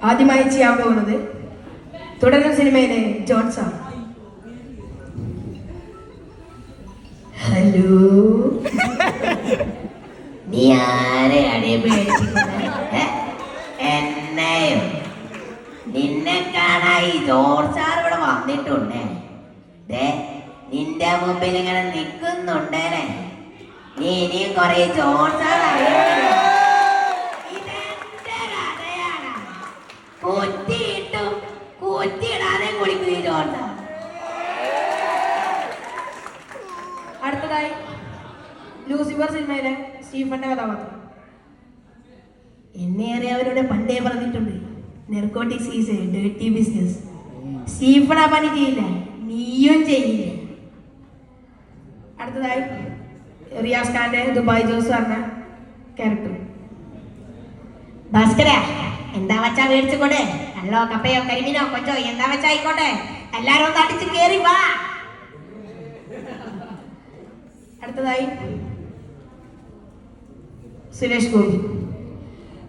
ആദ്യമായി ചെയ്യാൻ പോകുന്നത് തുടരുന്ന സിനിമയിലെ ജോൺസാ. ഹലോ, നീ ആരെ എന്നെയോ? നിന്നെ കാണാൻ ഈ ജോർജ് സാർ ഇവിടെ വന്നിട്ടുണ്ടേ. നിന്റെ മുമ്പിൽ ഇങ്ങനെ നിൽക്കുന്നുണ്ടേനെ. നീ ഇനിയും കൊറേ ജോർജ് സാർ ഇതെന്റെ കഥയാണ്. കുറ്റിയിട്ടും കുറ്റിയിടാതെ കുടിക്കും ഈ ജോർജ് സാർ. അടുത്തതായി ലൂസിഫർ സിനിമയിലെ സ്റ്റീഫന്റെ കഥാപാത്രം. എന്നെ അറിയാവരോട് പണ്ടേ പറഞ്ഞിട്ടുണ്ട്, narcotics is A dirty business. Stephen ആ പണി ചെയ്യില്ല, നീയും ചെയ്യില്ല. അടുത്തതായി റിയാസ് ഖാന്റെ ദുബായ് ജോസ് പറഞ്ഞ ക്യാരക്ടർ. ഭാസ്കര, എന്താ വച്ചാ മേടിച്ചുകൊണ്ടേ? കള്ളോ കപ്പയോ കരിമീനോ കൊച്ചോ എന്താ വെച്ചാ ആയിക്കോട്ടെ, എല്ലാരും ഒന്ന് അടിച്ച് കേറി വാ. അടുത്തതായി സുരേഷ് ഗോപി.